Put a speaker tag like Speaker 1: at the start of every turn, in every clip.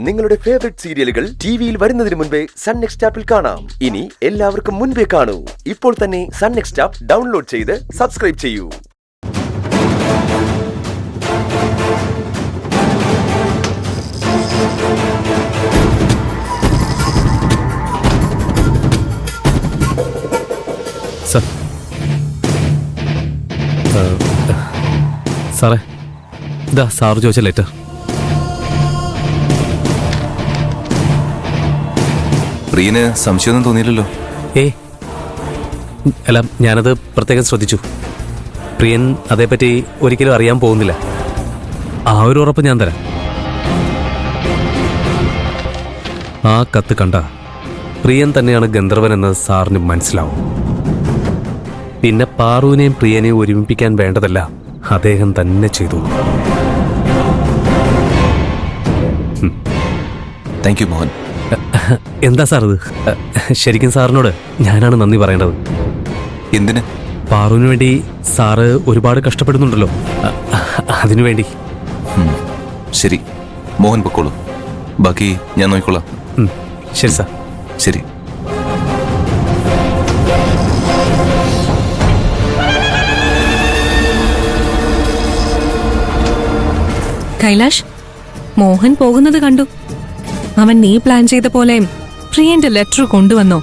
Speaker 1: നിങ്ങളുടെ ഫേവറേറ്റ് സീരിയലുകൾ ടിവിയിൽ വരുന്നതിന് മുൻപേ സൺ നെക്സ്റ്റ് ആപ്പിൽ കാണാം. ഇനി എല്ലാവർക്കും മുൻപേ കാണൂ. ഇപ്പോൾ തന്നെ സൺ നെക്സ്റ്റ് ആപ്പ് ഡൗൺലോഡ് ചെയ്ത് സബ്സ്ക്രൈബ് ചെയ്യൂ.
Speaker 2: സാറേ, ഇതാ സാറ് ചോദിച്ച ലെറ്റർ.
Speaker 3: പ്രിയന് സംശയമൊന്നും തോന്നിയില്ലല്ലോ?
Speaker 2: അല്ല, ഞാനത് പ്രത്യേകം ശ്രദ്ധിച്ചു. പ്രിയൻ അതേപ്പറ്റി ഒരിക്കലും അറിയാൻ പോകുന്നില്ല. ആ ഒരു ഉറപ്പ് ഞാൻ തരാം. ആ കത്ത് കണ്ട പ്രിയൻ തന്നെയാണ് ഗന്ധർവനെന്ന് സാറിന് മനസ്സിലാവും. പിന്നെ പാറുവിനെയും പ്രിയനെയും ഒരുമിപ്പിക്കാൻ വേണ്ടതല്ല അദ്ദേഹം തന്നെ ചെയ്തു.
Speaker 3: Thank you Mohan.
Speaker 2: എന്താ സാർ ഇത്? ശരിക്കും സാറിനോട് ഞാനാണ് നന്ദി പറയേണ്ടത്.
Speaker 3: എന്തിന്?
Speaker 2: പാറുവിന് വേണ്ടി സാറ് ഒരുപാട് കഷ്ടപ്പെടുന്നുണ്ടല്ലോ, അതിനുവേണ്ടി.
Speaker 3: ശരി, മോഹൻ പൊക്കോളൂ. ബാക്കി ഞാൻ നോക്കിക്കൊള്ളാം.
Speaker 2: ശരി സാർ.
Speaker 3: ശരി.
Speaker 4: കൈലാഷ്, മോഹൻ പോകുന്നത് കണ്ടു. അവൻ നീ പ്ലാൻ ചെയ്ത പോലെ പ്രിയന്റെ ലെറ്റർ കൊണ്ടുവന്നോ?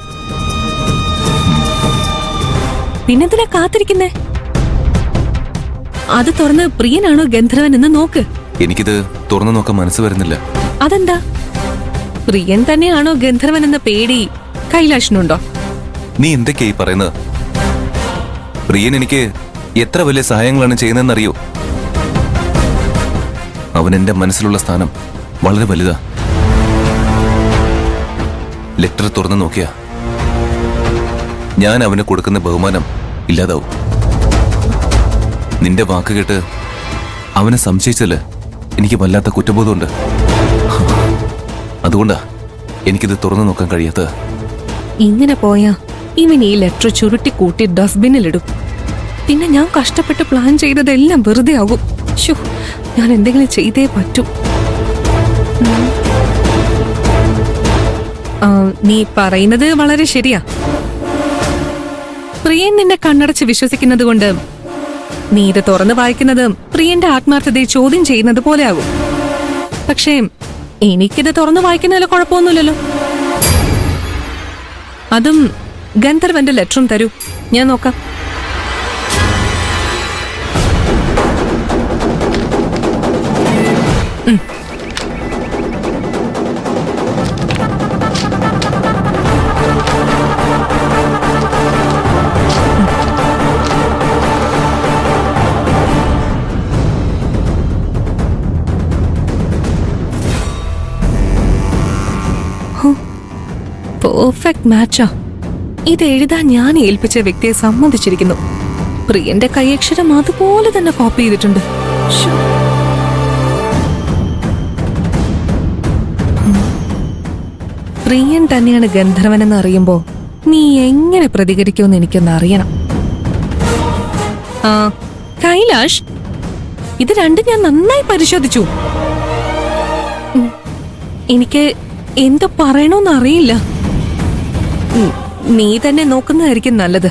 Speaker 4: പിന്നെന്തിനാ കാത്തിരിക്കുന്നേ? അത് തുറന്ന് പ്രിയനാണോ ഗന്ധർവൻ എന്ന് നോക്ക്.
Speaker 3: എനിക്കിത് തുറന്നു നോക്കാൻ മനസ്സ് വരുന്നില്ല.
Speaker 4: അതെന്താ? പ്രിയൻ തന്നെയാണോ ഗന്ധർവൻ എന്ന പേടി കൈലാഷിനുണ്ടോ?
Speaker 3: നീ എന്തൊക്കെയായി പറയുന്നത്? പ്രിയൻ എനിക്ക് എത്ര വലിയ സഹായങ്ങളാണ് ചെയ്യുന്നതെന്നറിയോ? അവൻ എന്റെ മനസ്സിലുള്ള സ്ഥാനം വളരെ വലുതാ. ലെറ്റർ തുറന്നു നോക്കിയാ ഞാൻ അവന് കൊടുക്കുന്ന ബഹുമാനം ഇല്ലാതാവും. നിന്റെ വാക്ക് കേട്ട് അവനെ സംശയിച്ചല്ലേ എനിക്ക് വല്ലാത്ത കുറ്റബോധമുണ്ട്. അതുകൊണ്ടാ എനിക്കിത് തുറന്നു നോക്കാൻ കഴിയാത്തത്.
Speaker 4: ഇങ്ങനെ പോയാ ഇവൻ ഈ ലെറ്റർ ചുരുട്ടി കൂട്ടി ഡസ്റ്റ്ബിന്നിലിടും. പിന്നെ ഞാൻ കഷ്ടപ്പെട്ട് പ്ലാൻ ചെയ്തതെല്ലാം വെറുതെ ആകും. ഞാൻ എന്തെങ്കിലും ചെയ്തേ പറ്റൂ. നീ പറയുന്നത് വളരെ ശരിയാ. പ്രിയൻ നിന്നെ കണ്ണടച്ച് വിശ്വസിക്കുന്നത് കൊണ്ട് നീ ഇത് തുറന്നു വായിക്കുന്നത് പ്രിയന്റെ ആത്മാർത്ഥതയെ ചോദ്യം ചെയ്യുന്നത് പോലെ ആകും. പക്ഷേ എനിക്കിത് തുറന്നു വായിക്കുന്നതിൽ കുഴപ്പമൊന്നുമില്ലല്ലോ. അതും ഗന്ധർവന്റെ ലെറ്ററും തരൂ, ഞാൻ നോക്കാം. പെർഫെക്റ്റ് മാച്ചാ. ഇത് എഴുതാൻ ഞാൻ ഏൽപ്പിച്ച വ്യക്തിയെ സമ്മതിച്ചിരിക്കുന്നു. പ്രിയന്റെ കൈയക്ഷരം അതുപോലെ തന്നെ കോപ്പി ചെയ്തിട്ടുണ്ട്. പ്രിയൻ തന്നെയാണ് ഗന്ധർവനെന്ന് അറിയുമ്പോ നീ എങ്ങനെ പ്രതികരിക്കുമെന്ന് എനിക്കൊന്ന് അറിയണം. കൈലാഷ്, ഇത് രണ്ടും ഞാൻ നന്നായി പരിശോധിച്ചു. എനിക്ക് എന്ത് പറയണോന്ന് അറിയില്ല. നീ തന്നെ നോക്കുന്നതായിരിക്കും നല്ലത്.